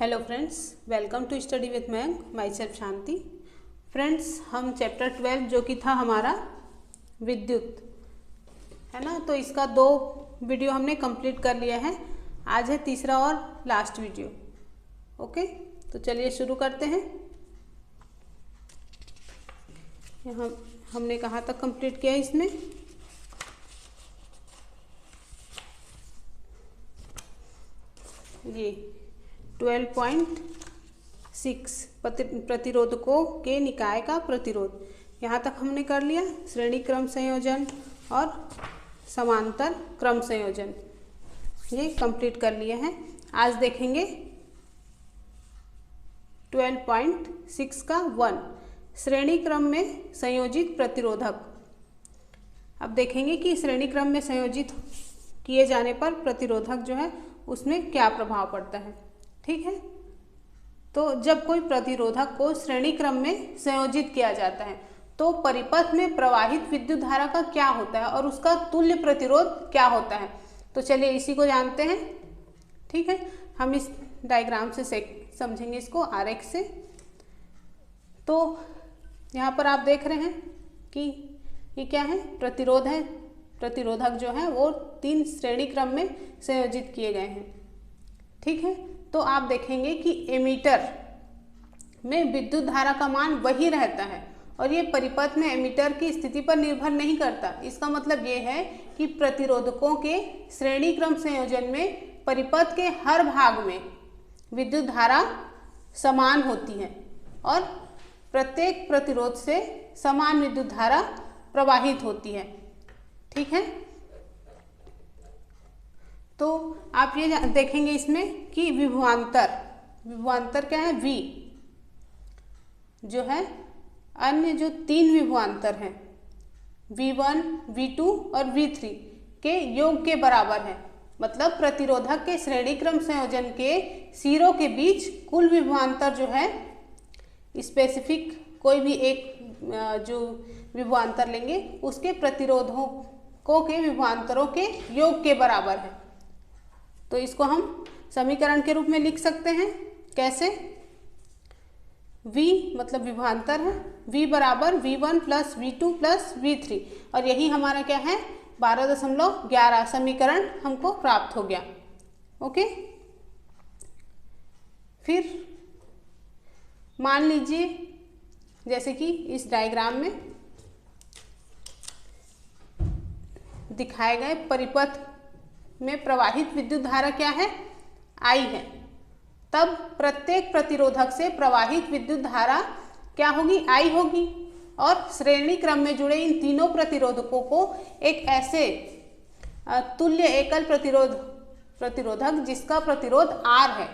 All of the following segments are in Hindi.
Hello friends, welcome to study with ma'am, myself Shanti. Friends, हम चैप्टर 12 जो कि था हमारा विद्युत, है ना, तो इसका 2 वीडियो हमने कंप्लीट कर लिया है। आज है तीसरा और लास्ट वीडियो। ओके, तो चलिए शुरू करते हैं। यहाँ हमने कहाँ तक कंप्लीट किया है इसमें? ये 12.6 प्रतिरोधकों के निकाय का प्रतिरोध, यहाँ तक हमने कर लिया। श्रेणी क्रम संयोजन और समांतर क्रम संयोजन ये कंप्लीट कर लिए हैं। आज देखेंगे 12.6 का 1 श्रेणी क्रम में संयोजित प्रतिरोधक। अब देखेंगे कि श्रेणी क्रम में संयोजित किए जाने पर प्रतिरोधक जो है उसमें क्या प्रभाव पड़ता है। ठीक है, तो जब कोई प्रतिरोधक को श्रेणी क्रम में संयोजित किया जाता है तो परिपथ में प्रवाहित विद्युत धारा का क्या होता है और उसका तुल्य प्रतिरोध क्या होता है। तो चलिए इसी को जानते हैं। ठीक है, हम इस डायग्राम से समझेंगे इसको, आरेख से। तो यहाँ पर आप देख रहे हैं कि ये क्या है, प्रतिरोध है। प्रतिरोधक जो है वो 3 श्रेणी क्रम में संयोजित किए गए हैं। ठीक है, तो आप देखेंगे कि एमीटर में विद्युत धारा का मान वही रहता है और ये परिपथ में एमीटर की स्थिति पर निर्भर नहीं करता। इसका मतलब ये है कि प्रतिरोधकों के श्रेणी क्रम संयोजन में परिपथ के हर भाग में विद्युत धारा समान होती है और प्रत्येक प्रतिरोध से समान विद्युत धारा प्रवाहित होती है। ठीक है, तो आप ये देखेंगे इसमें कि विभवांतर क्या है, V जो है अन्य जो 3 विभवांतर हैं V1, V2 और V3 के योग के बराबर है। मतलब प्रतिरोधक के श्रेणी क्रम संयोजन के सिरों के बीच कुल विभवांतर जो है, स्पेसिफिक कोई भी एक जो विभवांतर लेंगे उसके प्रतिरोधों के विभवांतरों के योग के बराबर है। तो इसको हम समीकरण के रूप में लिख सकते हैं। कैसे? V मतलब विभवांतर है, V बराबर V1 plus V2 plus V3, और यही हमारा क्या है, 12.11 समीकरण हमको प्राप्त हो गया। ओके, फिर मान लीजिए जैसे कि इस डायग्राम में दिखाए गए परिपथ में प्रवाहित विद्युत धारा क्या है, I है। तब प्रत्येक प्रतिरोधक से प्रवाहित विद्युत धारा क्या होगी, I होगी। और श्रेणी क्रम में जुड़े इन तीनों प्रतिरोधकों को एक ऐसे तुल्य एकल प्रतिरोधक जिसका प्रतिरोध R है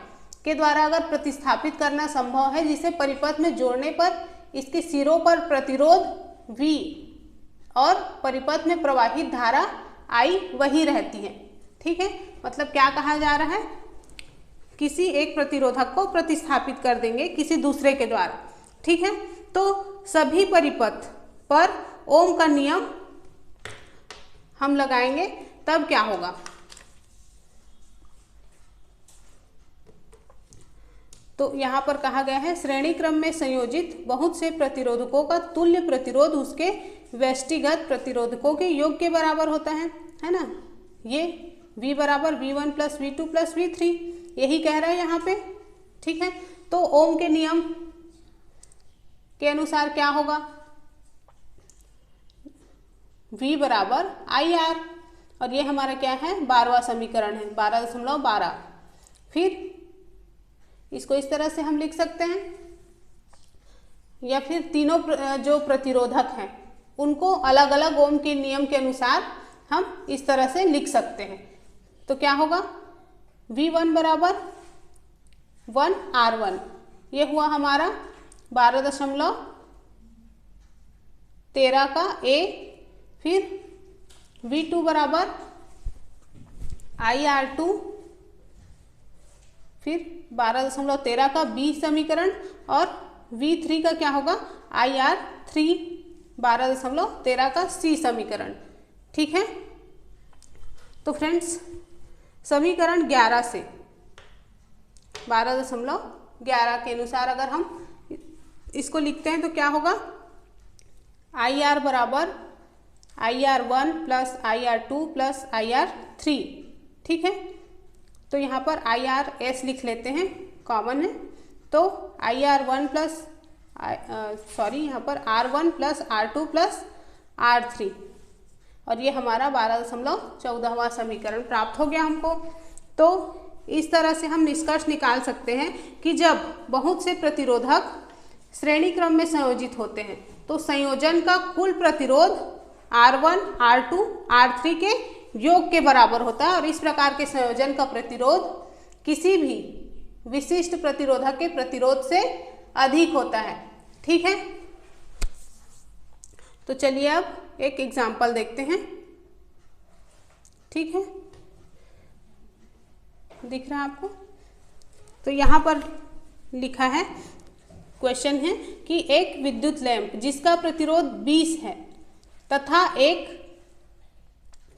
के द्वारा अगर प्रतिस्थापित करना संभव है, जिसे परिपथ में जोड़ने पर इसके सिरों पर प्रतिरोध V और परिपथ में प्रवाहित धारा I वही रहती है। ठीक है, मतलब क्या कहा जा रहा है, किसी एक प्रतिरोधक को प्रतिस्थापित कर देंगे किसी दूसरे के द्वारा। ठीक है, तो सभी परिपथ पर ओम का नियम हम लगाएंगे, तब क्या होगा, तो यहाँ पर कहा गया है श्रेणी क्रम में संयोजित बहुत से प्रतिरोधकों का तुल्य प्रतिरोध उसके व्यष्टिगत प्रतिरोधकों के योग के बराबर होता है ना। ये V बराबर V1 plus V2 plus V3 यही कह रहा है यहाँ पे। ठीक है, तो ओम के नियम के अनुसार क्या होगा, V बराबर IR, और ये हमारा क्या है, 12वां समीकरण है, 12.12। फिर इसको इस तरह से हम लिख सकते हैं, या फिर तीनों जो प्रतिरोधक हैं उनको अलग अलग ओम के नियम के अनुसार हम इस तरह से लिख सकते हैं। तो क्या होगा, V1 बराबर 1R1, ये हुआ हमारा 12.13 का A। फिर V2 बराबर IR2, फिर 12.13 का B समीकरण, और V3 का क्या होगा, IR3, 12.13 का C समीकरण। ठीक है, तो फ्रेंड्स समीकरण 11 से 12.11 के अनुसार अगर हम इसको लिखते हैं तो क्या होगा, IR बराबर IR1 plus IR2 plus IR3। ठीक है, तो यहाँ पर IRS लिख लेते हैं, कॉमन है, तो IR1 प्लस यहाँ पर R1 plus R2 plus R3, और ये हमारा 12.14वां समीकरण प्राप्त हो गया हमको। तो इस तरह से हम निष्कर्ष निकाल सकते हैं कि जब बहुत से प्रतिरोधक श्रेणी क्रम में संयोजित होते हैं तो संयोजन का कुल प्रतिरोध R1, R2, R3 के योग के बराबर होता है, और इस प्रकार के संयोजन का प्रतिरोध किसी भी विशिष्ट प्रतिरोधक के प्रतिरोध से अधिक होता है। ठीक है, तो चलिए अब एक एग्जाम्पल देखते हैं। ठीक है, दिख रहा है आपको? तो यहाँ पर लिखा है, क्वेश्चन है कि एक विद्युत लैंप जिसका प्रतिरोध 20 है तथा एक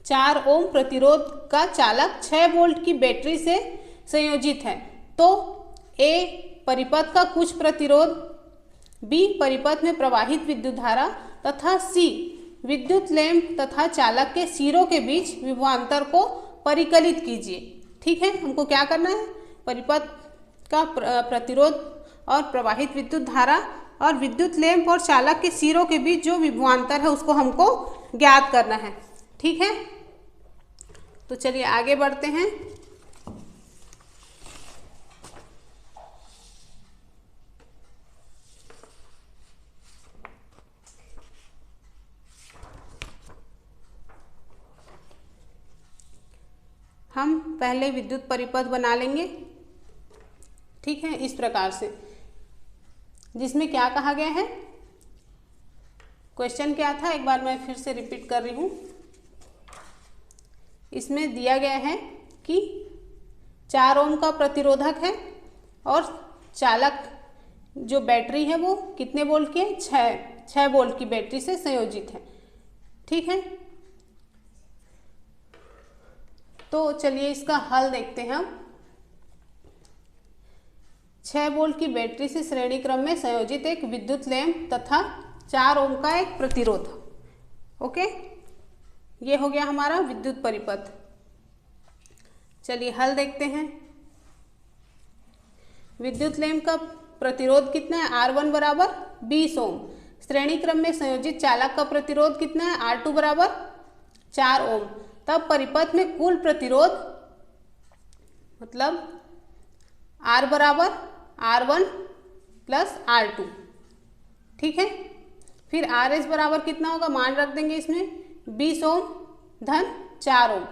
4 ओम प्रतिरोध का चालक 6 वोल्ट की बैटरी से संयोजित है, तो A परिपथ का कुछ प्रतिरोध, B परिपथ में प्रवाहित विद्युत धारा तथा C विद्युत लैंप तथा चालक के सिरों के बीच विभवांतर को परिकलित कीजिए। ठीक है, हमको क्या करना है, परिपथ का प्रतिरोध और प्रवाहित विद्युत धारा और विद्युत लैंप और चालक के सिरों के बीच जो विभवांतर है उसको हमको ज्ञात करना है। ठीक है, तो चलिए आगे बढ़ते हैं। हम पहले विद्युत परिपथ बना लेंगे। ठीक है, इस प्रकार से, जिसमें क्या कहा गया है, क्वेश्चन क्या था, एक बार मैं फिर से रिपीट कर रही हूँ। इसमें दिया गया है कि 4 ओम का प्रतिरोधक है और चालक जो बैटरी है वो कितने वोल्ट की है, 6 वोल्ट की बैटरी से संयोजित है। ठीक है, तो चलिए इसका हल देखते हैं हम। 6 वोल्ट की बैटरी से श्रेणी क्रम में संयोजित एक विद्युत लैंप तथा 4 ओम का एक प्रतिरोध। ओके, ये हो गया हमारा विद्युत परिपथ। चलिए हल देखते हैं। विद्युत लैंप का प्रतिरोध कितना है, R1 बराबर 20 ओम। श्रेणी क्रम में संयोजित चालक का प्रतिरोध कितना है, R2 बराबर 4 ओम। तब परिपथ में कुल प्रतिरोध मतलब R बराबर R1 प्लस R2। ठीक है, फिर RS बराबर कितना होगा, मान रख देंगे इसमें 20 ओम धन 4 ओम,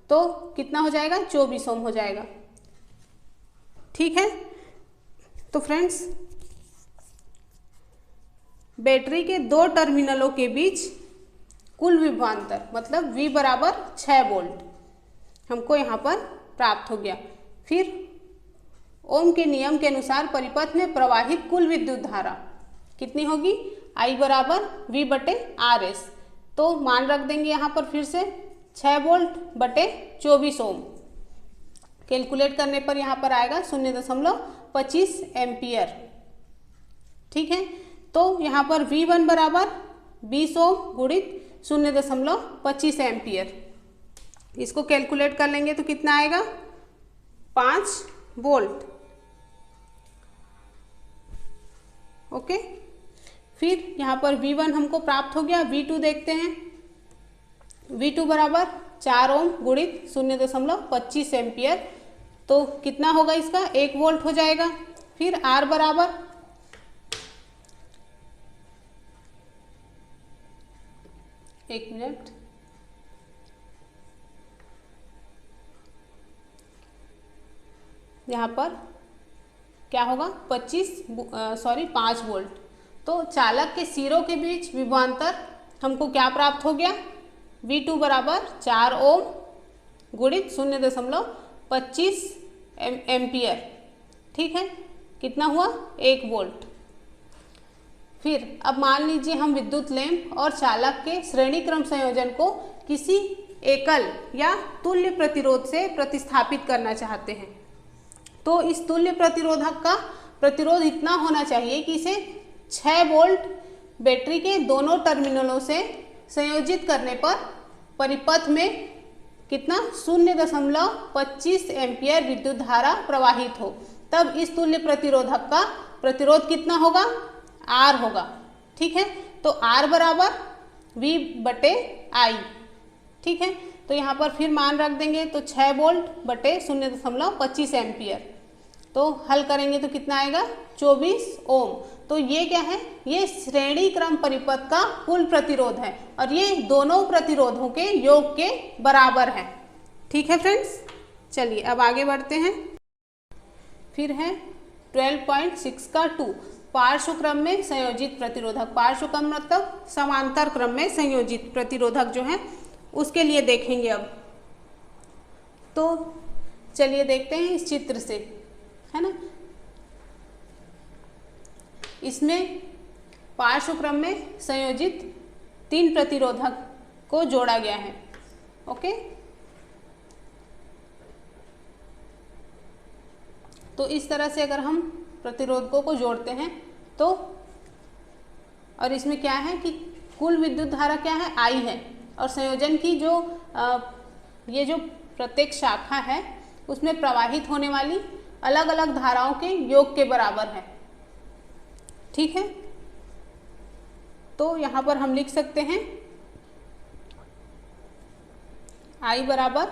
तो कितना हो जाएगा, 24 ओम हो जाएगा। ठीक है, तो फ्रेंड्स बैटरी के 2 टर्मिनलों के बीच कुल विभवांतर मतलब V बराबर 6 वोल्ट हमको यहाँ पर प्राप्त हो गया। फिर ओम के नियम के अनुसार परिपथ में प्रवाहित कुल विद्युत धारा कितनी होगी, I बराबर V बटे RS, तो मान रख देंगे यहाँ पर फिर से 6 वोल्ट बटे 24 ओम। कैलकुलेट करने पर यहाँ पर आएगा 0.25 एम्पियर। ठीक है, तो यहाँ पर V1 बराबर 20 ओम गुणित 0.25 एम्पियर, इसको कैलकुलेट कर लेंगे तो कितना आएगा, 5 वोल्ट। ओके, फिर यहाँ पर V1 हमको प्राप्त हो गया। V2 देखते हैं, V2 बराबर 4 ओम गुणित 0.25 एम्पियर, तो कितना होगा इसका, 1 वोल्ट हो जाएगा। फिर R बराबर एक मिनट, यहाँ पर क्या होगा, 5 वोल्ट। तो चालक के सिरों के बीच विभवांतर हमको क्या प्राप्त हो गया, V2 बराबर 4 ओम गुणित 0.25 एम्पियर। ठीक है, कितना हुआ, 1 वोल्ट। फिर अब मान लीजिए हम विद्युत लैंप और चालक के श्रेणी क्रम संयोजन को किसी एकल या तुल्य प्रतिरोध से प्रतिस्थापित करना चाहते हैं, तो इस तुल्य प्रतिरोधक का प्रतिरोध इतना होना चाहिए कि इसे 6 वोल्ट बैटरी के दोनों टर्मिनलों से संयोजित करने पर परिपथ में कितना 0.25 एम्पियर विद्युत धारा प्रवाहित हो, तब इस तुल्य प्रतिरोधक का प्रतिरोध कितना होगा, R होगा। ठीक है, तो R बराबर V बटे I। ठीक है, तो यहाँ पर फिर मान रख देंगे, तो 6 वोल्ट बटे 0.25 एम्पियर, तो हल करेंगे तो कितना आएगा 24 ओम। तो ये क्या है, ये श्रेणी क्रम परिपथ का कुल प्रतिरोध है और ये दोनों प्रतिरोधों के योग के बराबर है। ठीक है फ्रेंड्स, चलिए अब आगे बढ़ते हैं। फिर है 12.6 का 2, पार्श्व क्रम में संयोजित प्रतिरोधक। पार्श्व क्रम मतलब समांतर क्रम में संयोजित प्रतिरोधक जो है उसके लिए देखेंगे अब। तो चलिए देखते हैं इस चित्र से, है ना। इसमें पार्श्व क्रम में संयोजित 3 प्रतिरोधक को जोड़ा गया है। ओके, तो इस तरह से अगर हम प्रतिरोधकों को जोड़ते हैं तो, और इसमें क्या है कि कुल विद्युत धारा क्या है, I है, और संयोजन की जो ये जो प्रत्येक शाखा है उसमें प्रवाहित होने वाली अलग अलग धाराओं के योग के बराबर है। ठीक है, तो यहाँ पर हम लिख सकते हैं I बराबर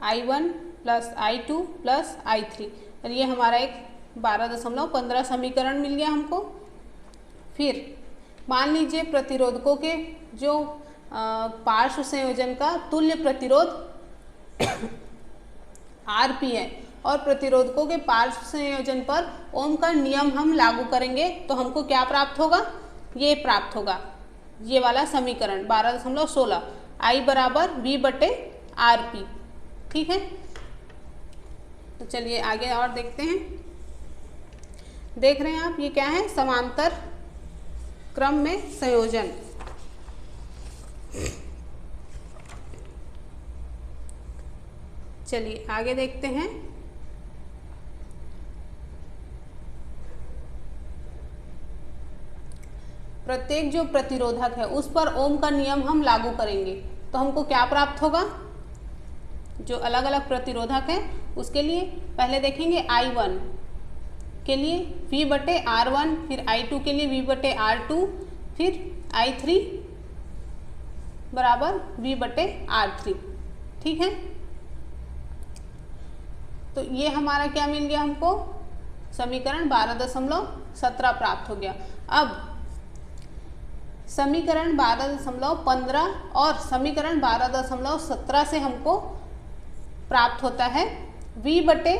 I1 plus I2 plus I3, और ये हमारा एक 12.15 समीकरण मिल गया हमको। फिर मान लीजिए प्रतिरोधकों के जो पार्श्व संयोजन का तुल्य प्रतिरोध Rp है और प्रतिरोधकों के पार्श्व संयोजन पर ओम का नियम हम लागू करेंगे तो हमको क्या प्राप्त होगा, ये प्राप्त होगा, ये वाला समीकरण 12.16 I बराबर V बटे Rp। ठीक है, तो चलिए आगे और देखते हैं। देख रहे हैं आप, ये क्या है, समांतर क्रम में संयोजन। चलिए आगे देखते हैं। प्रत्येक जो प्रतिरोधक है उस पर ओम का नियम हम लागू करेंगे तो हमको क्या प्राप्त होगा, जो अलग अलग प्रतिरोधक है उसके लिए पहले देखेंगे I1 के लिए V बटे R1, फिर I2 के लिए V बटे R2, फिर I3 बराबर V बटे R3। ठीक है, तो ये हमारा क्या मिल गया, हमको समीकरण 12.17 प्राप्त हो गया। अब समीकरण 12.15 और समीकरण 12.17 से हमको प्राप्त होता है V बटे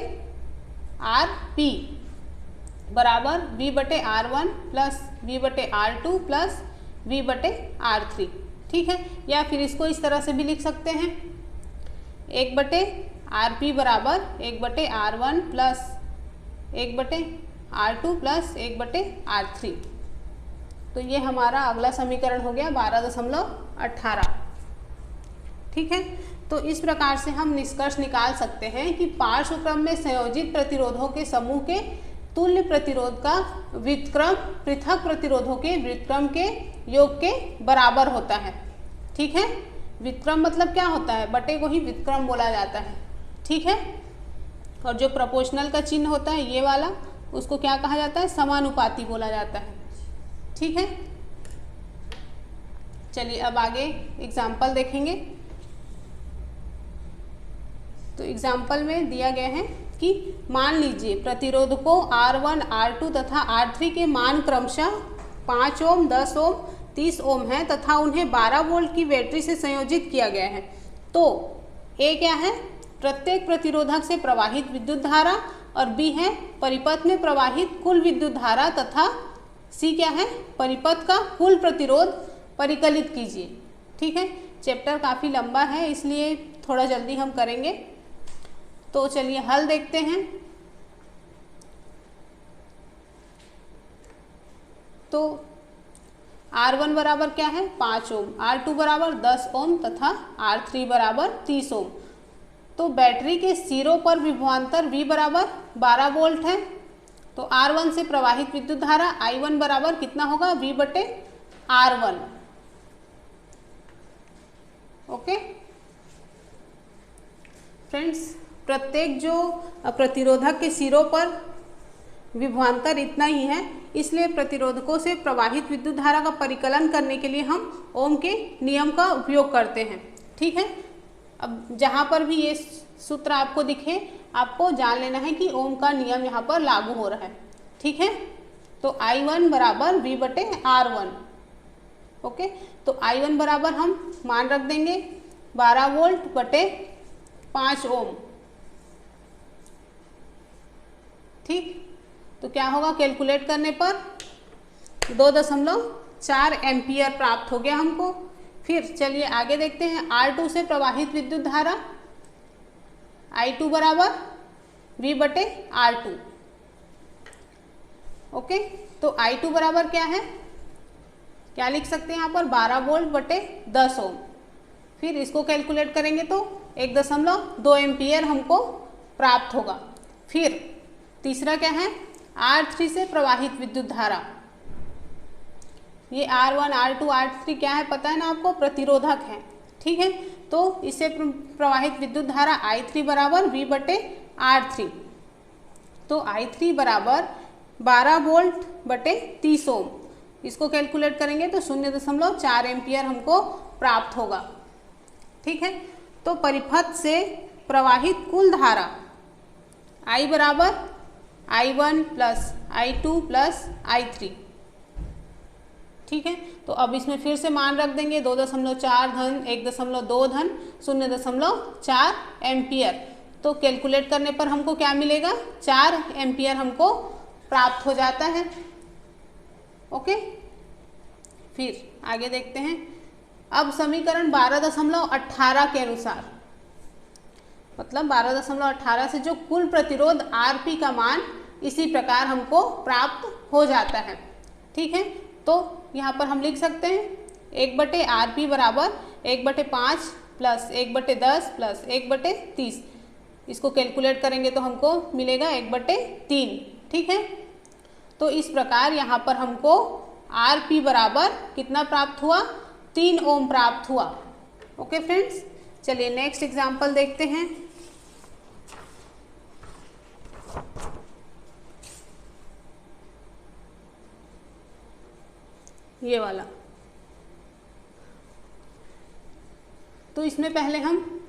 Rp बराबर V बटे R1 प्लस V बटे R2 प्लस V बटे R3। ठीक है, या फिर इसको इस तरह से भी लिख सकते हैं, 1 बटे Rp बराबर 1 बटे R1 प्लस 1 बटे R2 प्लस 1 बटे R3। तो ये हमारा अगला समीकरण हो गया 12.18। ठीक है, तो इस प्रकार से हम निष्कर्ष निकाल सकते हैं कि पार्श्व क्रम में संयोजित प्रतिरोधों के समूह के तुल्य प्रतिरोध का व्युत्क्रम पृथक प्रतिरोधों के व्युत्क्रम के योग के बराबर होता है। ठीक है, व्युत्क्रम मतलब क्या होता है, बटे को ही व्युत्क्रम बोला जाता है। ठीक है, और जो प्रोपोर्शनल का चिन्ह होता है ये वाला, उसको क्या कहा जाता है, समानुपाती बोला जाता है। ठीक है, चलिए अब आगे एग्जाम्पल देखेंगे। तो एग्जाम्पल में दिया गया है कि मान लीजिए प्रतिरोधकों R1, R2 तथा R3 के मान क्रमशः 5 ओम, 10 ओम, 30 ओम है तथा उन्हें 12 वोल्ट की बैटरी से संयोजित किया गया है। तो A क्या है, प्रत्येक प्रतिरोधक से प्रवाहित विद्युत धारा, और B है परिपथ में प्रवाहित कुल विद्युत धारा, तथा C क्या है, परिपथ का कुल प्रतिरोध परिकलित कीजिए। ठीक है, चैप्टर काफ़ी लंबा है इसलिए थोड़ा जल्दी हम करेंगे। तो चलिए हल देखते हैं। तो R1 बराबर क्या है, 5 ओम, R2 बराबर 10 ओम तथा R3 बराबर 30 ओम। तो बैटरी के सिरों पर विभवांतर V बराबर 12 वोल्ट है। तो R1 से प्रवाहित विद्युत धारा I1 बराबर कितना होगा, V बटे R1। ओके फ्रेंड्स, प्रत्येक जो प्रतिरोधक के सिरों पर विभवांतर इतना ही है, इसलिए प्रतिरोधकों से प्रवाहित विद्युत धारा का परिकलन करने के लिए हम ओम के नियम का उपयोग करते हैं। ठीक है, अब जहाँ पर भी ये सूत्र आपको दिखे, आपको जान लेना है कि ओम का नियम यहाँ पर लागू हो रहा है। ठीक है, तो I1 बराबर V बटे R1। ओके, तो I1 बराबर हम मान रख देंगे 12 वोल्ट बटे 5 ओम। ठीक, तो क्या होगा, कैलकुलेट करने पर 2.4 एम्पियर प्राप्त हो गया हमको। फिर चलिए आगे देखते हैं, R2 से प्रवाहित विद्युत धारा I2 बराबर V बटे R2। ओके, तो I2 बराबर क्या है, क्या लिख सकते हैं यहाँ पर, 12 वोल्ट बटे 10 ओम। फिर इसको कैलकुलेट करेंगे तो 1.2 एम्पियर हमको प्राप्त होगा। फिर तीसरा क्या है, R3 से प्रवाहित विद्युत धारा, ये R1 R2 R3 क्या है पता है ना आपको, प्रतिरोधक है। ठीक है, तो इससे प्रवाहित विद्युत धारा I3 बराबर V बटे R3। तो I3 बराबर 12 वोल्ट बटे 30 ओम। इसको कैलकुलेट करेंगे तो 0.4 एम्पियर हमको प्राप्त होगा। ठीक है, तो परिपथ से प्रवाहित कुल धारा I बराबर I1 plus I2 plus I3। ठीक है, तो अब इसमें फिर से मान रख देंगे 2.4 धन 1.2 धन 0.4 एम्पियर। तो कैलकुलेट करने पर हमको क्या मिलेगा, 4 एम्पियर हमको प्राप्त हो जाता है। ओके, फिर आगे देखते हैं। अब समीकरण 12.18 के अनुसार, मतलब 12.18 से जो कुल प्रतिरोध Rp का मान इसी प्रकार हमको प्राप्त हो जाता है। ठीक है, तो यहाँ पर हम लिख सकते हैं 1 बटे Rp बराबर 1/5 प्लस 1/10 प्लस 1/30। इसको कैलकुलेट करेंगे तो हमको मिलेगा 1/3। ठीक है, तो इस प्रकार यहाँ पर हमको Rp बराबर कितना प्राप्त हुआ, 3 ओम प्राप्त हुआ। ओके फ्रेंड्स, चलिए नेक्स्ट एग्जाम्पल देखते हैं। ये वाला, तो इसमें पहले हम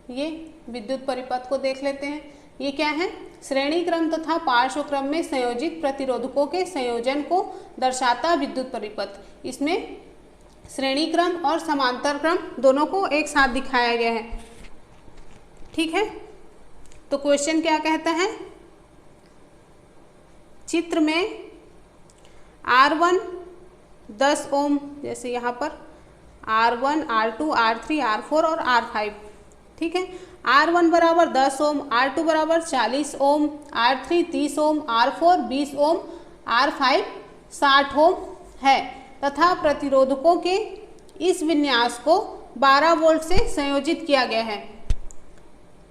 ये विद्युत परिपथ को देख लेते हैं। ये क्या है, श्रेणी क्रम तथा पार्श्व क्रम में संयोजित प्रतिरोधकों के संयोजन को दर्शाता विद्युत परिपथ। इसमें श्रेणी क्रम और समांतर क्रम दोनों को एक साथ दिखाया गया है। ठीक है, तो क्वेश्चन क्या कहता है, चित्र में R1 10 ओम, जैसे यहाँ पर R1 R2 R3 R4 और R5। ठीक है, R1 बराबर 10 ओम, R2 बराबर 40 ओम, R3 30 ओम, R4 20 ओम, R5 60 ओम है तथा प्रतिरोधकों के इस विन्यास को 12 वोल्ट से संयोजित किया गया है।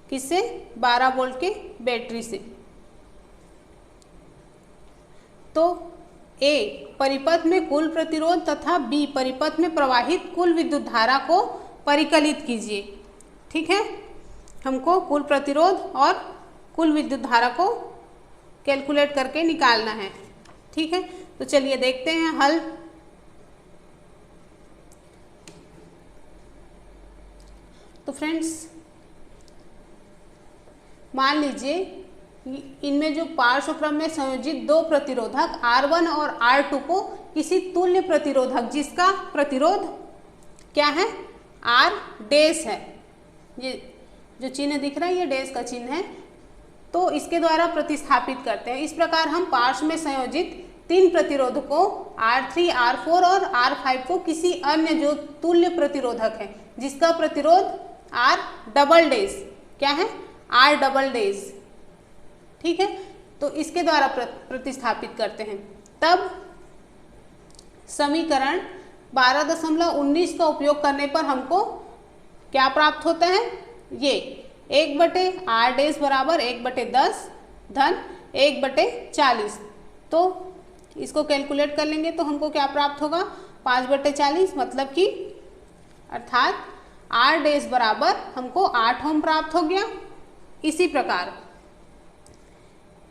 किससे, 12 वोल्ट के बैटरी से। तो A परिपथ में कुल प्रतिरोध तथा B परिपथ में प्रवाहित कुल विद्युत धारा को परिकलित कीजिए। ठीक है, हमको कुल प्रतिरोध और कुल विद्युत धारा को कैलकुलेट करके निकालना है। ठीक है, तो चलिए देखते हैं हल। तो फ्रेंड्स, मान लीजिए इनमें जो पार्श्व क्रम में संयोजित दो प्रतिरोधक R1 और R2 को किसी तुल्य प्रतिरोधक, जिसका प्रतिरोध क्या है, R डैश है, ये जो चिन्ह दिख रहा है ये डैश का चिन्ह है, तो इसके द्वारा प्रतिस्थापित करते हैं। इस प्रकार हम पार्श्व में संयोजित 3 प्रतिरोधकों R3, R4 और R5 को किसी अन्य जो तुल्य प्रतिरोधक है, जिसका प्रतिरोध R डबल डैश क्या है, R डबल डैश। ठीक है, तो इसके द्वारा प्रतिस्थापित करते हैं। तब समीकरण 12.19 का उपयोग करने पर हमको क्या प्राप्त होता है, ये 1/r डैश बराबर 1/10 धन 1/40। तो इसको कैलकुलेट कर लेंगे तो हमको क्या प्राप्त होगा, 5/40, मतलब कि अर्थात r डैश बराबर हमको 8 ओम प्राप्त हो गया। इसी प्रकार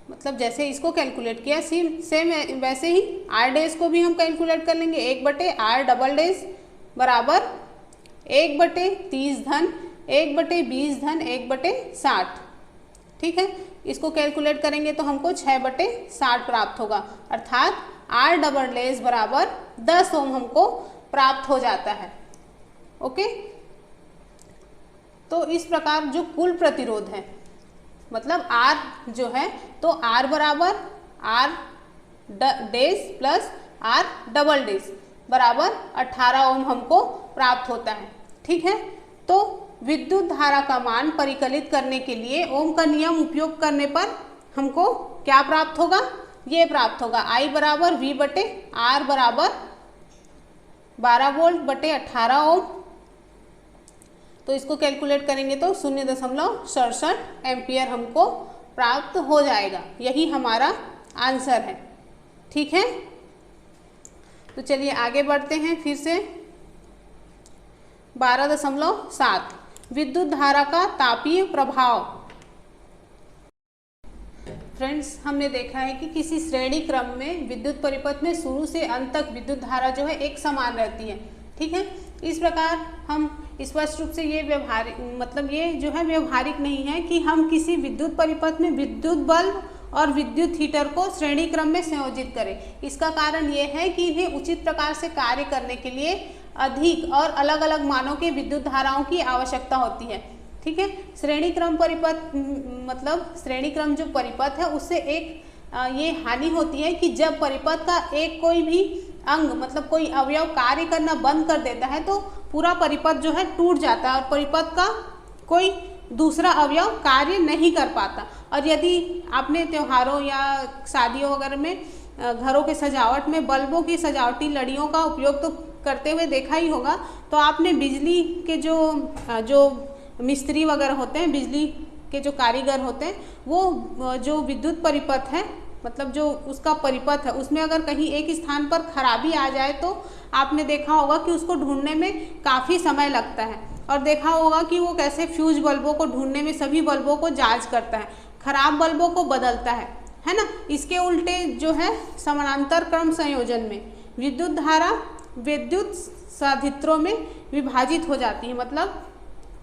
मतलब जैसे इसको कैलकुलेट किया सेम वैसे ही r डैश को भी हम कैलकुलेट कर लेंगे। 1/r डबल डैश बराबर 1/30 धन 1/20 धन 1/60। ठीक है, इसको कैलकुलेट करेंगे तो हमको 6/60 प्राप्त होगा, अर्थात r डबल डैश बराबर 10 ओम हमको प्राप्त हो जाता है। ओके, तो इस प्रकार जो कुल प्रतिरोध है मतलब R जो है तो R बराबर R dash plus R double dash बराबर 18 ओम हमको प्राप्त होता है। ठीक है, तो विद्युत धारा का मान परिकलित करने के लिए ओम का नियम उपयोग करने पर हमको क्या प्राप्त होगा, ये प्राप्त होगा I बराबर V/R बराबर 12 वोल्ट बटे 18 ओम। तो इसको कैलकुलेट करेंगे तो 0.67 एम्पियर हमको प्राप्त हो जाएगा। यही हमारा आंसर है। ठीक है, तो चलिए आगे बढ़ते हैं फिर से। 12.7 विद्युत धारा का तापीय प्रभाव। फ्रेंड्स, हमने देखा है कि किसी श्रेणी क्रम में विद्युत परिपथ में शुरू से अंत तक विद्युत धारा जो है एक समान रहती है। ठीक है, इस प्रकार हम स्पष्ट रूप से ये व्यवहारिक मतलब ये जो है व्यवहारिक नहीं है कि हम किसी विद्युत परिपथ में विद्युत बल्ब और विद्युत हीटर को श्रेणी क्रम में संयोजित करें। इसका कारण ये है कि इन्हें उचित प्रकार से कार्य करने के लिए अधिक और अलग अलग मानों के विद्युत धाराओं की आवश्यकता होती है। ठीक है, श्रेणी क्रम परिपथ मतलब श्रेणी क्रम जो परिपथ है उससे एक ये हानि होती है कि जब परिपथ का एक कोई भी अंग मतलब कोई अवयव कार्य करना बंद कर देता है तो पूरा परिपथ जो है टूट जाता है और परिपथ का कोई दूसरा अवयव कार्य नहीं कर पाता। और यदि आपने त्योहारों या शादियों वगैरह में घरों के सजावट में बल्बों की सजावटी लड़ियों का उपयोग तो करते हुए देखा ही होगा, तो आपने बिजली के जो मिस्त्री वगैरह होते हैं, बिजली के जो कारीगर होते हैं, वो जो विद्युत परिपथ है मतलब जो उसका परिपथ है उसमें अगर कहीं एक स्थान पर खराबी आ जाए तो आपने देखा होगा कि उसको ढूंढने में काफ़ी समय लगता है। और देखा होगा कि वो कैसे फ्यूज बल्बों को ढूंढने में सभी बल्बों को जांच करता है, खराब बल्बों को बदलता है ना। इसके उल्टे जो है समानांतर क्रम संयोजन में विद्युत धारा विद्युत साधित्रों में विभाजित हो जाती है, मतलब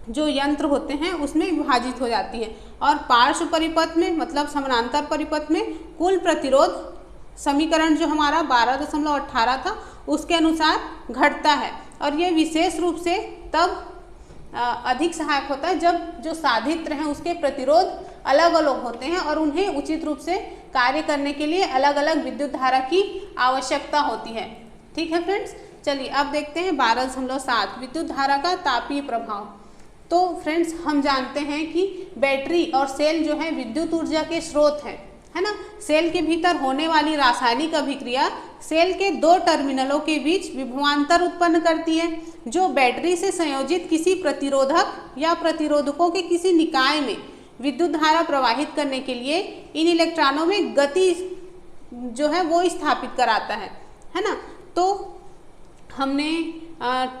जो यंत्र होते हैं उसमें विभाजित हो जाती है। और पार्श्व परिपथ में मतलब समानांतर परिपथ में कुल प्रतिरोध समीकरण जो हमारा 12.18 था उसके अनुसार घटता है। और ये विशेष रूप से तब अधिक सहायक होता है जब जो साधित्र हैं उसके प्रतिरोध अलग अलग होते हैं और उन्हें उचित रूप से कार्य करने के लिए अलग अलग विद्युत धारा की आवश्यकता होती है। ठीक है फ्रेंड्स, चलिए अब देखते हैं 12.7 विद्युत धारा का तापीय प्रभाव। तो फ्रेंड्स, हम जानते हैं कि बैटरी और सेल जो है विद्युत ऊर्जा के स्रोत है ना। सेल के भीतर होने वाली रासायनिक अभिक्रिया सेल के दो टर्मिनलों के बीच विभवांतर उत्पन्न करती है, जो बैटरी से संयोजित किसी प्रतिरोधक या प्रतिरोधकों के किसी निकाय में विद्युत धारा प्रवाहित करने के लिए इन इलेक्ट्रॉनों में गति जो है वो स्थापित कराता है ना। तो हमने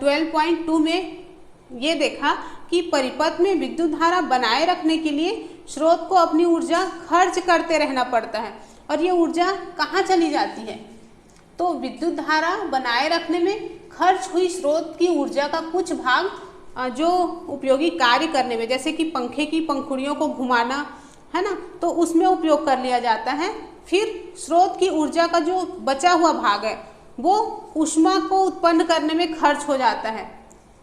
12.2 में ये देखा कि परिपथ में विद्युत धारा बनाए रखने के लिए स्रोत को अपनी ऊर्जा खर्च करते रहना पड़ता है। और ये ऊर्जा कहाँ चली जाती है, तो विद्युत धारा बनाए रखने में खर्च हुई स्रोत की ऊर्जा का कुछ भाग जो उपयोगी कार्य करने में, जैसे कि पंखे की पंखुड़ियों को घुमाना है ना, तो उसमें उपयोग कर लिया जाता है। फिर स्रोत की ऊर्जा का जो बचा हुआ भाग है वो ऊष्मा को उत्पन्न करने में खर्च हो जाता है।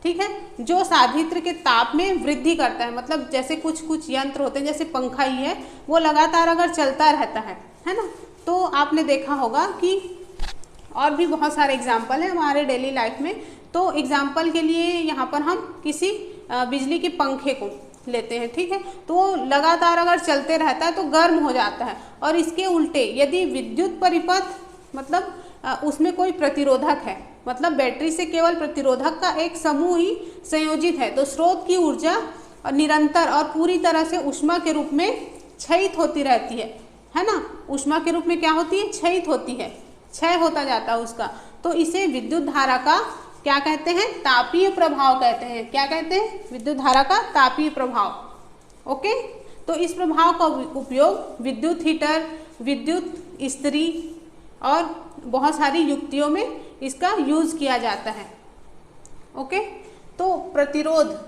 ठीक है, जो साधित्र के ताप में वृद्धि करता है, मतलब जैसे कुछ यंत्र होते हैं, जैसे पंखा ही है, वो लगातार अगर चलता रहता है ना, तो आपने देखा होगा कि और भी बहुत सारे एग्जाम्पल हैं हमारे डेली लाइफ में। तो एग्जाम्पल के लिए यहाँ पर हम किसी बिजली के पंखे को लेते हैं। ठीक है, तो वो लगातार अगर चलते रहता है तो गर्म हो जाता है। और इसके उल्टे यदि विद्युत परिपथ मतलब उसमें कोई प्रतिरोधक है, मतलब बैटरी से केवल प्रतिरोधक का एक समूह ही संयोजित है, तो स्रोत की ऊर्जा और निरंतर और पूरी तरह से ऊष्मा के रूप में क्षयित होती रहती है ना। ऊष्मा के रूप में क्या होती है? क्षयित होती है, क्षय होता जाता है उसका। तो इसे विद्युत धारा का क्या कहते हैं? तापीय प्रभाव कहते हैं। क्या कहते हैं? विद्युत धारा का तापीय प्रभाव। ओके, तो इस प्रभाव का उपयोग विद्युत हीटर, विद्युत इस्त्री और बहुत सारी युक्तियों में इसका यूज किया जाता है। ओके, तो प्रतिरोध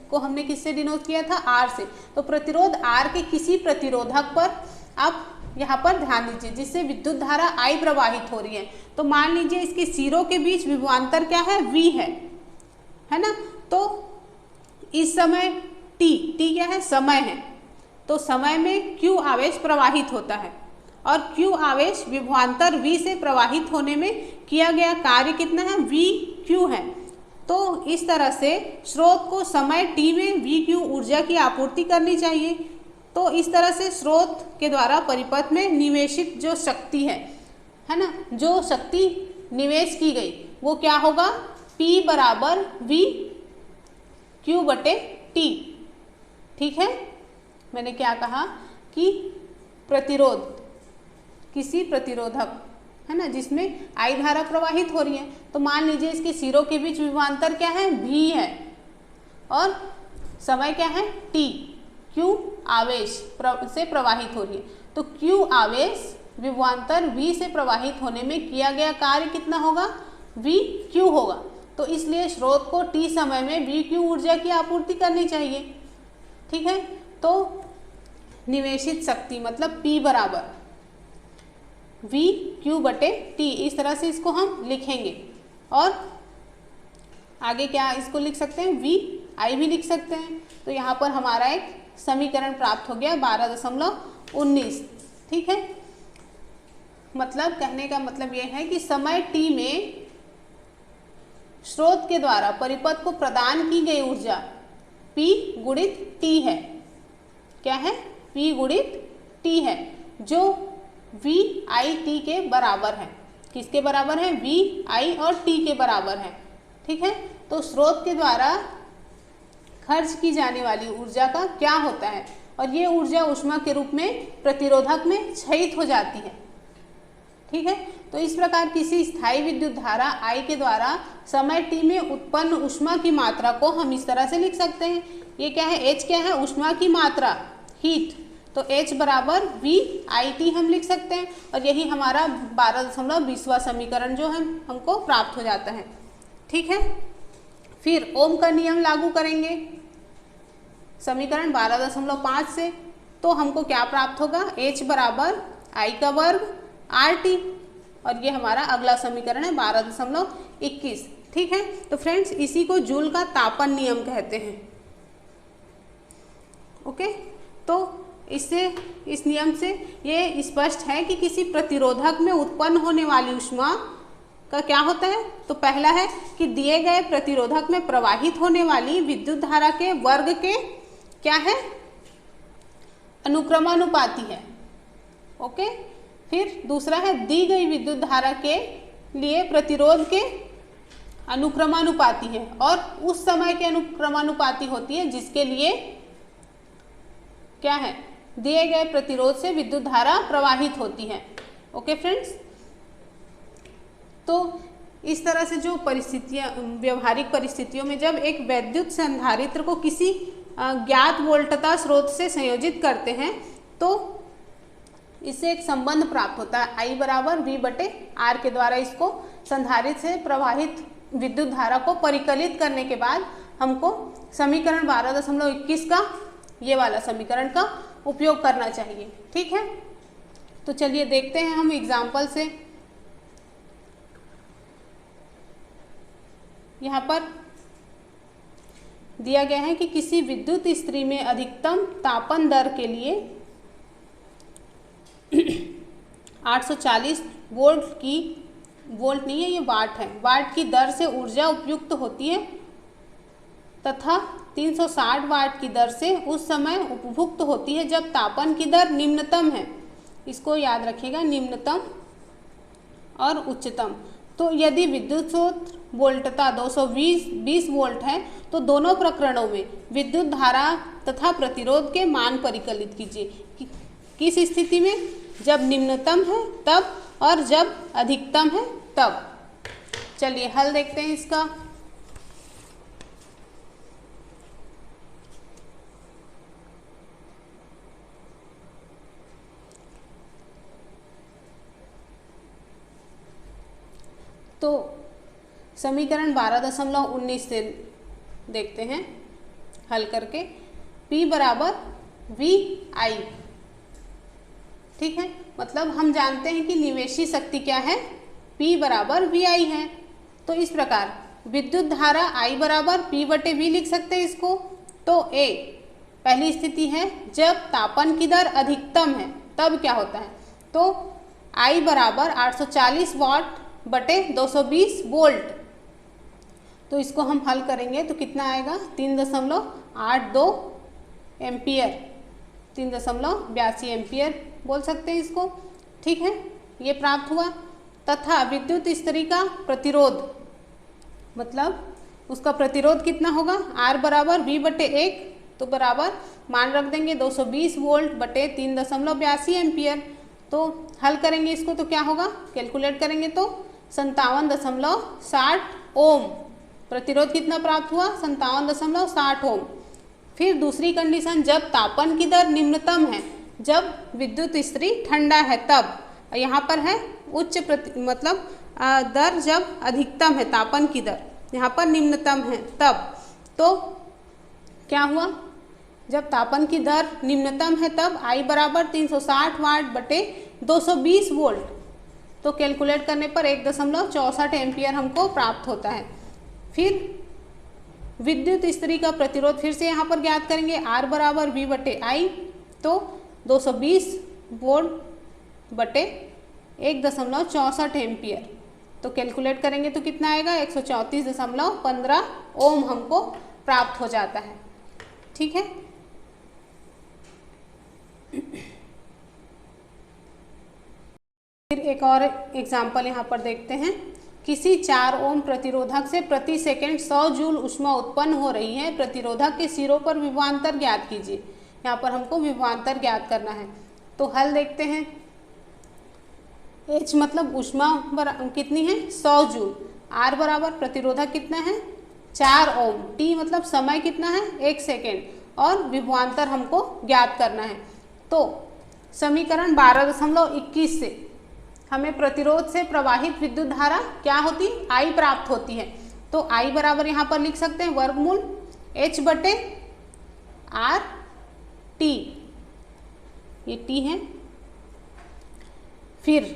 को हमने किससे डिनोट किया था? आर से। तो प्रतिरोध आर के किसी प्रतिरोधक पर आप यहाँ पर ध्यान दीजिए, जिससे विद्युत धारा आई प्रवाहित हो रही है। तो मान लीजिए इसके सिरों के बीच विभवांतर क्या है? V है ना। तो इस समय t क्या है? समय है। तो समय में Q आवेश प्रवाहित होता है और Q आवेश विभवांतर V से प्रवाहित होने में किया गया कार्य कितना है? VQ है। तो इस तरह से स्रोत को समय t में VQ ऊर्जा की आपूर्ति करनी चाहिए। तो इस तरह से स्रोत के द्वारा परिपथ में निवेशित जो शक्ति है ना, जो शक्ति निवेश की गई वो क्या होगा? P बराबर VQ बटे T। ठीक है, मैंने क्या कहा कि प्रतिरोध, किसी प्रतिरोधक है ना जिसमें आई धारा प्रवाहित हो रही है। तो मान लीजिए इसके सिरों के बीच विभवांतर क्या है? V है और समय क्या है? T। Q आवेश से प्रवाहित हो रही है। तो Q आवेश विभवांतर V से प्रवाहित होने में किया गया कार्य कितना होगा? VQ होगा। तो इसलिए स्रोत को T समय में VQ ऊर्जा की आपूर्ति करनी चाहिए। ठीक है, तो निवेशित शक्ति मतलब P बराबर VQ बटे T, इस तरह से इसको हम लिखेंगे। और आगे क्या इसको लिख सकते हैं? VI भी लिख सकते हैं। तो यहाँ पर हमारा एक समीकरण प्राप्त हो गया 12.19। ठीक है, मतलब कहने का मतलब ये है कि समय T में स्रोत के द्वारा परिपथ को प्रदान की गई ऊर्जा P गुणित T है। क्या है? P गुणित T है, जो VIT के बराबर है। किसके बराबर है? VI और T के बराबर है। ठीक है, तो स्रोत के द्वारा खर्च की जाने वाली ऊर्जा का क्या होता है? और ये ऊर्जा ऊष्मा के रूप में प्रतिरोधक में क्षयित हो जाती है। ठीक है, तो इस प्रकार किसी स्थायी विद्युत धारा I के द्वारा समय T में उत्पन्न ऊष्मा की मात्रा को हम इस तरह से लिख सकते हैं। ये क्या है? H क्या है? ऊष्मा की मात्रा, हीट। तो H बराबर VIT हम लिख सकते हैं और यही हमारा 12.20वां समीकरण जो है हमको प्राप्त हो जाता है। ठीक है, फिर ओम का नियम लागू करेंगे समीकरण 12.5 से। तो हमको क्या प्राप्त होगा? H बराबर I का वर्ग RT, और ये हमारा अगला समीकरण है 12.21। ठीक है, तो फ्रेंड्स इसी को जूल का तापन नियम कहते हैं। ओके, तो इससे, इस नियम से ये स्पष्ट है कि किसी प्रतिरोधक में उत्पन्न होने वाली ऊष्मा का क्या होता है। तो पहला है कि दिए गए प्रतिरोधक में प्रवाहित होने वाली विद्युत धारा के वर्ग के क्या है? अनुक्रमानुपाती है। ओके, फिर दूसरा है दी गई विद्युत धारा के लिए प्रतिरोध के अनुक्रमानुपाती है और उस समय के अनुक्रमानुपाती होती है जिसके लिए क्या है? दिए गए प्रतिरोध से विद्युत धारा प्रवाहित होती है। ओके फ्रेंड्स, तो इस तरह से जो परिस्थितियां, व्यवहारिक परिस्थितियों में जब एक वैद्युत संधारित्र को किसी ज्ञात वोल्टता स्रोत से संयोजित करते हैं तो इससे एक संबंध प्राप्त होता है I बराबर V बटे R के द्वारा। इसको संधारित्र से प्रवाहित विद्युत धारा को परिकलित करने के बाद हमको समीकरण 12.21 का, ये वाला समीकरण का उपयोग करना चाहिए। ठीक है, तो चलिए देखते हैं हम एग्जाम्पल से। यहाँ पर दिया गया है कि किसी विद्युत इस्त्री में अधिकतम तापन दर के लिए 840 वोल्ट की, वोल्ट नहीं है ये वाट है, वाट की दर से ऊर्जा उपयुक्त होती है तथा 360 वाट की दर से उस समय उपभुक्त होती है जब तापन की दर निम्नतम है। इसको याद रखिएगा, निम्नतम और उच्चतम। तो यदि विद्युत स्रोत वोल्टता 220 वोल्ट है तो दोनों प्रकरणों में विद्युत धारा तथा प्रतिरोध के मान परिकलित कीजिए। किस स्थिति में? जब निम्नतम है तब और जब अधिकतम है तब। चलिए हल देखते हैं इसका। तो समीकरण 12.19 से देखते हैं हल करके। P बराबर वी आई, ठीक है, मतलब हम जानते हैं कि निवेशी शक्ति क्या है, P बराबर वी आई है। तो इस प्रकार विद्युत धारा I बराबर P बटे V लिख सकते हैं इसको। तो A पहली स्थिति है जब तापन की दर अधिकतम है तब क्या होता है, तो I बराबर 840 वाट बटे 220 वोल्ट। तो इसको हम हल करेंगे तो कितना आएगा, 3.82 एम्पियर, 3.82 एम्पियर बोल सकते हैं इसको, ठीक है, ये प्राप्त हुआ। तथा विद्युत इस्त्री का प्रतिरोध, मतलब उसका प्रतिरोध कितना होगा, R बराबर V बटे 1, तो बराबर मान रख देंगे 220 वोल्ट बटे 3.82 एम्पियर। तो हल करेंगे इसको तो क्या होगा, कैलकुलेट करेंगे तो 57.60 ओम। प्रतिरोध कितना प्राप्त हुआ, 57.60 ओम। फिर दूसरी कंडीशन, जब तापन की दर निम्नतम है, जब विद्युत इस्त्री ठंडा है तब। यहाँ पर है उच्च मतलब दर जब अधिकतम है तापन की दर, यहाँ पर निम्नतम है तब। तो क्या हुआ, जब तापन की दर निम्नतम है तब I बराबर 360 वाट बटे 220 वोल्ट। तो कैलकुलेट करने पर 1.64 एम्पियर हमको प्राप्त होता है। फिर विद्युत इस्त्री का प्रतिरोध फिर से यहाँ पर ज्ञात करेंगे, R बराबर V बटे I, तो 220 वोल्ट बटे 1.64 एम्पियर। तो कैलकुलेट करेंगे तो कितना आएगा, 134.15 ओम हमको प्राप्त हो जाता है, ठीक है। फिर एक और एग्जाम्पल यहाँ पर देखते हैं। किसी 4 ओम प्रतिरोधक से प्रति सेकंड 100 जूल ऊष्मा उत्पन्न हो रही है। प्रतिरोधक के सिरों पर विभवांतर ज्ञात कीजिए। यहाँ पर हमको विभवांतर ज्ञात करना है। तो हल देखते हैं। H मतलब ऊष्मा कितनी है, 100 जूल। R बराबर प्रतिरोधक कितना है, 4 ओम। T मतलब समय कितना है, 1 सेकेंड, और विभवांतर हमको ज्ञात करना है। तो समीकरण 12.21 से हमें प्रतिरोध से प्रवाहित विद्युत धारा क्या होती, I प्राप्त होती है। तो I बराबर यहाँ पर लिख सकते हैं वर्गमूल H बटे R T, ये T है। फिर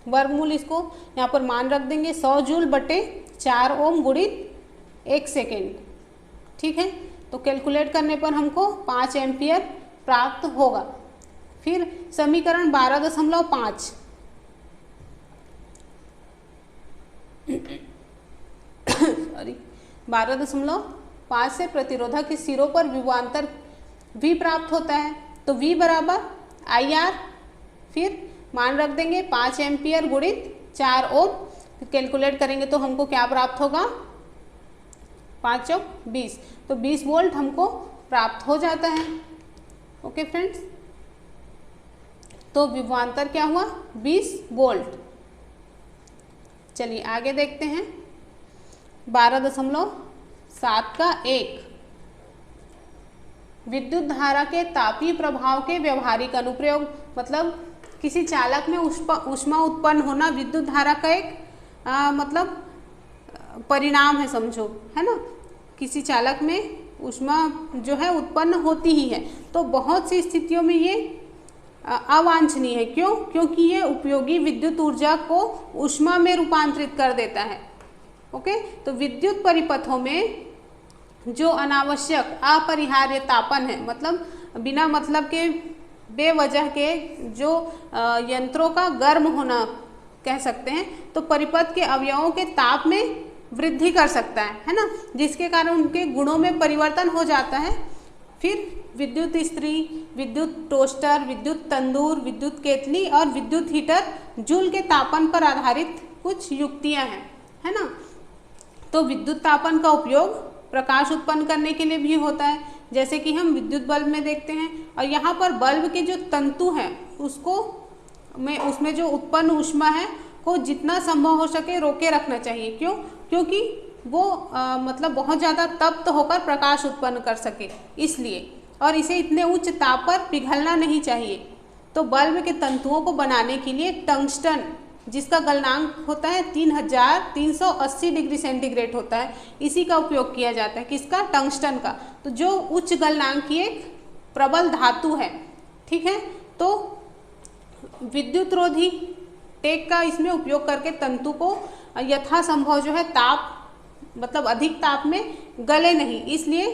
वर्गमूल इसको यहाँ पर मान रख देंगे 100 जूल बटे 4 ओम गुणित 1 सेकेंड, ठीक है। तो कैलकुलेट करने पर हमको 5 एम्पियर प्राप्त होगा। फिर समीकरण 12.5 सॉरी 12.5 से प्रतिरोधक के सिरों पर विभवांतर V प्राप्त होता है। तो V बराबर IR, फिर मान रख देंगे 5 एम्पियर गुणित 4 ओम। कैलकुलेट करेंगे तो हमको क्या प्राप्त होगा, 5 चौक 20, तो 20 वोल्ट हमको प्राप्त हो जाता है। ओके फ्रेंड्स, तो विभवांतर क्या हुआ, 20 वोल्ट। चलिए आगे देखते हैं। 12.7 का 1, विद्युत धारा के तापीय प्रभाव के व्यवहारिक अनुप्रयोग। मतलब किसी चालक में ऊष्मा उत्पन्न होना विद्युत धारा का एक मतलब परिणाम है, समझो, है ना। किसी चालक में ऊष्मा जो है उत्पन्न होती ही है। तो बहुत सी स्थितियों में ये अवांछनीय है। क्यों? क्योंकि ये उपयोगी विद्युत ऊर्जा को ऊष्मा में रूपांतरित कर देता है। ओके, तो विद्युत परिपथों में जो अनावश्यक अपरिहार्य तापन है, मतलब बिना मतलब के बेवजह के जो यंत्रों का गर्म होना कह सकते हैं, तो परिपथ के अवयवों के ताप में वृद्धि कर सकता है ना, जिसके कारण उनके गुणों में परिवर्तन हो जाता है। फिर विद्युत इस्त्री, विद्युत टोस्टर, विद्युत तंदूर, विद्युत केतली और विद्युत हीटर जूल के तापन पर आधारित कुछ युक्तियां हैं, है ना। तो विद्युत तापन का उपयोग प्रकाश उत्पन्न करने के लिए भी होता है, जैसे कि हम विद्युत बल्ब में देखते हैं। और यहाँ पर बल्ब के जो तंतु हैं उसमें जो उत्पन्न ऊष्मा है को जितना संभव हो सके रोके रखना चाहिए। क्यों? क्योंकि वो मतलब बहुत ज़्यादा तप्त होकर प्रकाश उत्पन्न कर सके, इसलिए। और इसे इतने उच्च ताप पर पिघलना नहीं चाहिए। तो बल्ब के तंतुओं को बनाने के लिए टंगस्टन, जिसका गलनांक होता है 3380 डिग्री सेंटीग्रेड होता है, इसी का उपयोग किया जाता है। किसका? टंगस्टन का। तो जो उच्च गलनांक की एक प्रबल धातु है, ठीक है। तो विद्युत रोधी टेक का इसमें उपयोग करके तंतु को यथासंभव जो है ताप, मतलब अधिक ताप में गले नहीं, इसलिए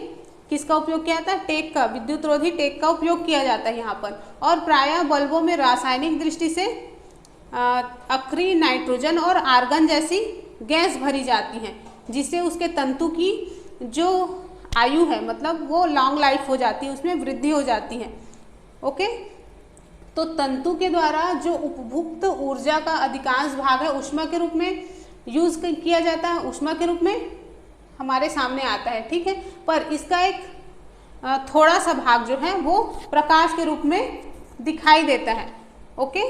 किसका उपयोग किया जाता है? टेक का, विद्युत रोधी टेक का उपयोग किया जाता है यहाँ पर। और प्रायः बल्बों में रासायनिक दृष्टि से अक्रिय नाइट्रोजन और आर्गन जैसी गैस भरी जाती हैं, जिससे उसके तंतु की जो आयु है, मतलब वो लॉन्ग लाइफ हो जाती है, उसमें वृद्धि हो जाती है। ओके, तो तंतु के द्वारा जो उपभुक्त ऊर्जा का अधिकांश भाग है ऊष्मा के रूप में यूज किया जाता है, ऊष्मा के रूप में हमारे सामने आता है, ठीक है। पर इसका एक थोड़ा सा भाग जो है वो प्रकाश के रूप में दिखाई देता है। ओके,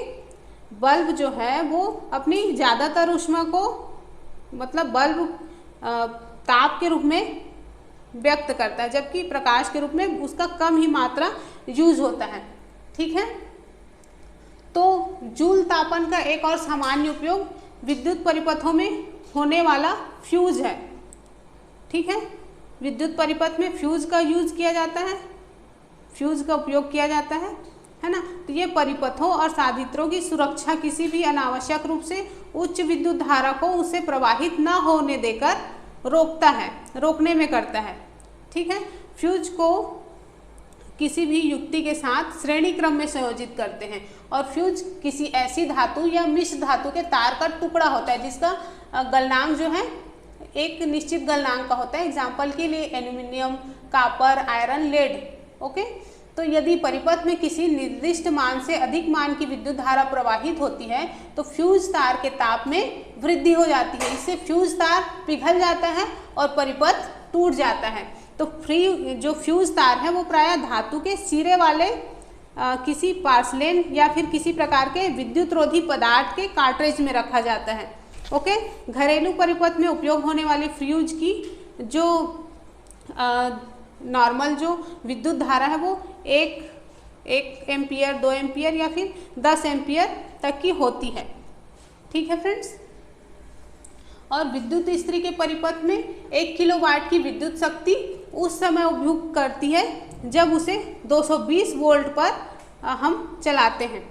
बल्ब जो है वो अपनी ज़्यादातर ऊष्मा को, मतलब बल्ब ताप के रूप में व्यक्त करता है, जबकि प्रकाश के रूप में उसका कम ही मात्रा यूज होता है, ठीक है। तो जूल तापन का एक और सामान्य उपयोग विद्युत परिपथों में होने वाला फ्यूज है, ठीक है। विद्युत परिपथ में फ्यूज का यूज किया जाता है, फ्यूज का उपयोग किया जाता है ना। तो ये परिपथों और साधित्रों की सुरक्षा किसी भी अनावश्यक रूप से उच्च विद्युत धारा को उससे प्रवाहित न होने देकर रोकता है, रोकने में करता है, ठीक है। फ्यूज को किसी भी युक्ति के साथ श्रेणी क्रम में संयोजित करते हैं। और फ्यूज किसी ऐसी धातु या मिश्र धातु के तार का टुकड़ा होता है, जिसका गलनांक जो है एक निश्चित गलनांक का होता है। एग्जाम्पल के लिए aluminium, copper, iron, lead. Okay, तो यदि परिपथ में किसी निर्दिष्ट मान से अधिक मान की विद्युत धारा प्रवाहित होती है तो फ्यूज तार के ताप में वृद्धि हो जाती है। इससे फ्यूज तार पिघल जाता है और परिपथ टूट जाता है। तो जो फ्यूज तार है वो प्रायः धातु के सिरे वाले किसी पार्सलेन या फिर किसी प्रकार के विद्युत रोधी पदार्थ के कार्ट्रिज में रखा जाता है। ओके, घरेलू परिपथ में उपयोग होने वाले फ्यूज की जो नॉर्मल जो विद्युत धारा है वो 1 एम्पियर, 2 एम्पियर या फिर 10 एम्पियर तक की होती है, ठीक है फ्रेंड्स। और विद्युत इस्त्री के परिपथ में 1 किलोवाट की विद्युत शक्ति उस समय उपयोग करती है जब उसे 220 वोल्ट पर हम चलाते हैं,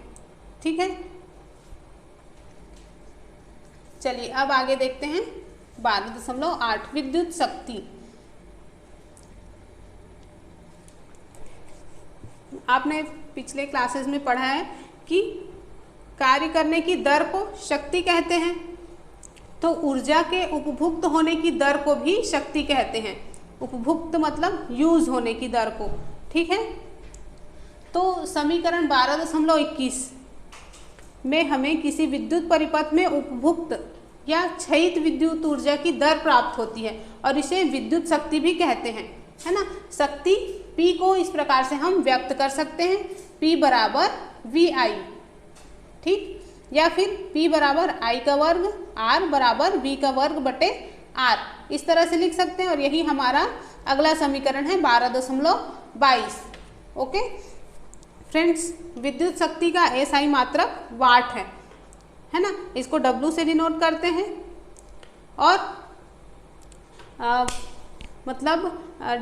ठीक है। चलिए अब आगे देखते हैं 12.8 विद्युत शक्ति। आपने पिछले क्लासेस में पढ़ा है कि कार्य करने की दर को शक्ति कहते हैं, तो ऊर्जा के उपभुक्त होने की दर को भी शक्ति कहते हैं। उपभुक्त मतलब यूज होने की दर को, ठीक है। तो समीकरण 12.21 में हमें किसी विद्युत परिपथ में उपभुक्त या क्षयित विद्युत ऊर्जा की दर प्राप्त होती है और इसे विद्युत शक्ति भी कहते हैं, है ना। शक्ति P को इस प्रकार से हम व्यक्त कर सकते हैं, P बराबर VI, ठीक, या फिर P बराबर I का वर्ग, R बराबर V का वर्ग बटे R, इस तरह से लिख सकते हैं। और यही हमारा अगला समीकरण है 12.22। ओके फ्रेंड्स, विद्युत शक्ति का SI मात्रक वाट है ना, इसको W से डिनोट करते हैं। और मतलब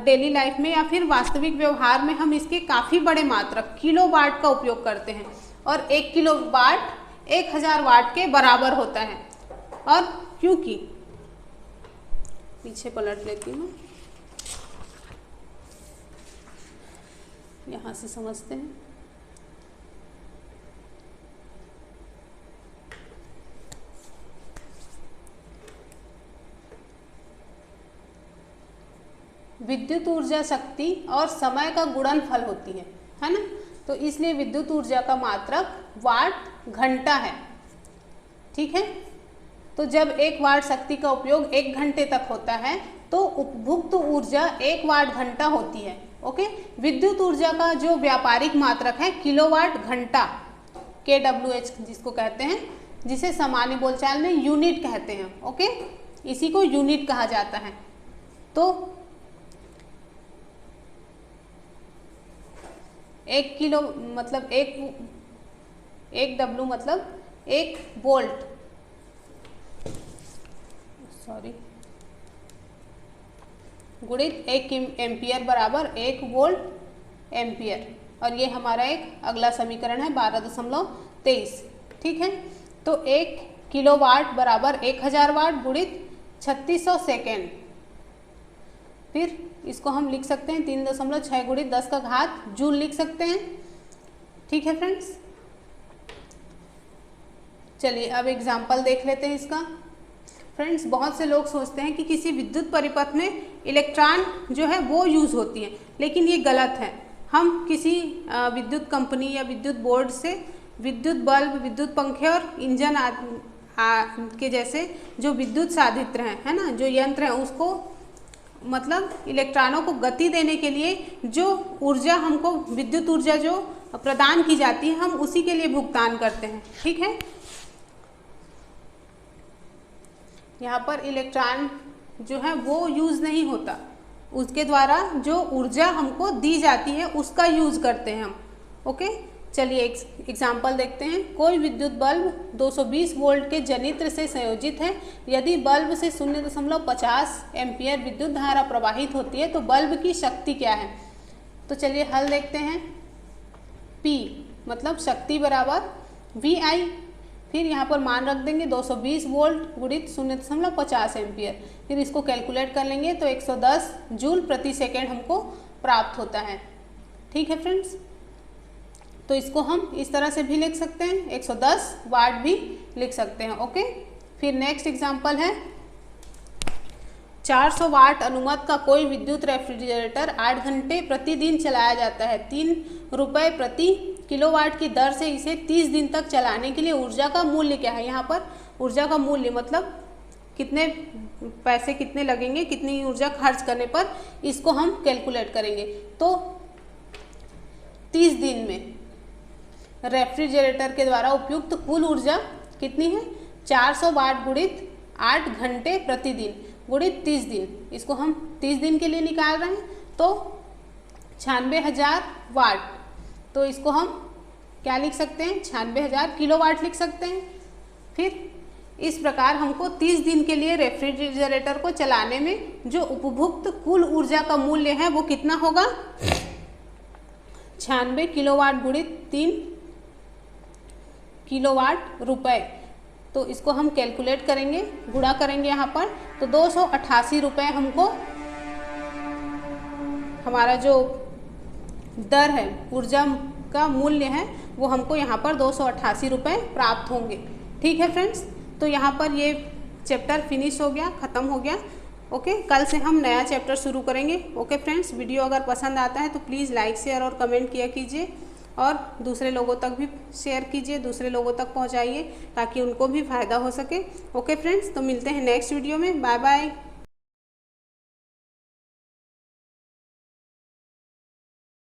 डेली लाइफ में या फिर वास्तविक व्यवहार में हम इसके काफ़ी बड़े मात्रक किलोवाट का उपयोग करते हैं। और 1 किलोवाट 1000 वाट के बराबर होता है। और क्योंकि पीछे पलट लेती हूँ, यहाँ से समझते हैं। विद्युत ऊर्जा शक्ति और समय का गुणनफल होती है ना। तो इसलिए विद्युत ऊर्जा का मात्रक वाट घंटा है, ठीक है। तो जब 1 वाट शक्ति का उपयोग 1 घंटे तक होता है तो उपभुक्त ऊर्जा 1 वाट घंटा होती है। ओके, विद्युत ऊर्जा का जो व्यापारिक मात्रक है किलोवाट घंटा, kWh जिसको कहते हैं, जिसे सामान्य बोलचाल में यूनिट कहते हैं। ओके, इसी को यूनिट कहा जाता है। तो 1 किलो मतलब 1 W मतलब 1 वोल्ट, सॉरी, गुणित 1 एम्पियर बराबर 1 वोल्ट एम्पियर। और ये हमारा एक अगला समीकरण है 12.23। ठीक है, तो 1 किलोवाट बराबर 1000 वाट गुणित 3600 सेकेंड। फिर इसको हम लिख सकते हैं 3.6 गुणित 10 का घात जूल लिख सकते हैं। ठीक है फ्रेंड्स, चलिए अब एग्जाम्पल देख लेते हैं इसका। फ्रेंड्स, बहुत से लोग सोचते हैं कि किसी विद्युत परिपथ में इलेक्ट्रॉन जो है वो यूज़ होती है, लेकिन ये गलत है। हम किसी विद्युत कंपनी या विद्युत बोर्ड से विद्युत बल्ब, विद्युत पंखे और इंजन के जैसे जो विद्युत साधित्र हैं, है ना, जो यंत्र हैं, उसको मतलब इलेक्ट्रॉनों को गति देने के लिए जो ऊर्जा हमको, विद्युत ऊर्जा जो प्रदान की जाती है, हम उसी के लिए भुगतान करते हैं। ठीक है, यहाँ पर इलेक्ट्रॉन जो है वो यूज़ नहीं होता, उसके द्वारा जो ऊर्जा हमको दी जाती है उसका यूज़ करते हैं हम। ओके, चलिए एग्जाम्पल देखते हैं। कोई विद्युत बल्ब 220 वोल्ट के जनित्र से संयोजित है। यदि बल्ब से 0.50 एम्पियर विद्युत धारा प्रवाहित होती है तो बल्ब की शक्ति क्या है? तो चलिए हल देखते हैं। P मतलब शक्ति बराबर VI, फिर यहाँ पर मान रख देंगे 220 वोल्ट गुणित 0.50 एम्पियर। फिर इसको कैलकुलेट कर लेंगे तो 110 जूल प्रति सेकेंड हमको प्राप्त होता है। ठीक है फ्रेंड्स, तो इसको हम इस तरह से भी लिख सकते हैं, 110 वाट भी लिख सकते हैं। ओके, फिर नेक्स्ट एग्जांपल है 400 वाट अनुमत का कोई विद्युत रेफ्रिजरेटर 8 घंटे प्रतिदिन चलाया जाता है। 3 रुपये प्रति किलोवाट की दर से इसे 30 दिन तक चलाने के लिए ऊर्जा का मूल्य क्या है? यहाँ पर ऊर्जा का मूल्य मतलब कितने पैसे कितने लगेंगे, कितनी ऊर्जा खर्च करने पर, इसको हम कैलकुलेट करेंगे। तो 30 दिन में रेफ्रिजरेटर के द्वारा उपयुक्त कुल ऊर्जा कितनी है? 400 वाट गुणित 8 घंटे प्रतिदिन गुणित 30 दिन। इसको हम 30 दिन के लिए निकाल रहे हैं तो 96,000 वाट। तो इसको हम क्या लिख सकते हैं? 96,000 किलोवाट लिख सकते हैं। फिर इस प्रकार हमको 30 दिन के लिए रेफ्रिजरेटर को चलाने में जो उपभुक्त कुल ऊर्जा का मूल्य है वो कितना होगा? 96 किलोवाट गुणित 3 किलोवाट रुपए। तो इसको हम कैलकुलेट करेंगे, गुणा करेंगे यहाँ पर, तो 288 रुपये हमको हमारा जो दर है, ऊर्जा का मूल्य है, वो हमको यहाँ पर 288 रुपये प्राप्त होंगे। ठीक है फ्रेंड्स, तो यहाँ पर ये चैप्टर फिनिश हो गया, ख़त्म हो गया। ओके, कल से हम नया चैप्टर शुरू करेंगे। ओके फ्रेंड्स, वीडियो अगर पसंद आता है तो प्लीज़ लाइक, शेयर और कमेंट किया कीजिए और दूसरे लोगों तक भी शेयर कीजिए, दूसरे लोगों तक पहुँचाइए ताकि उनको भी फ़ायदा हो सके। ओके फ्रेंड्स, तो मिलते हैं नेक्स्ट वीडियो में। Bye bye.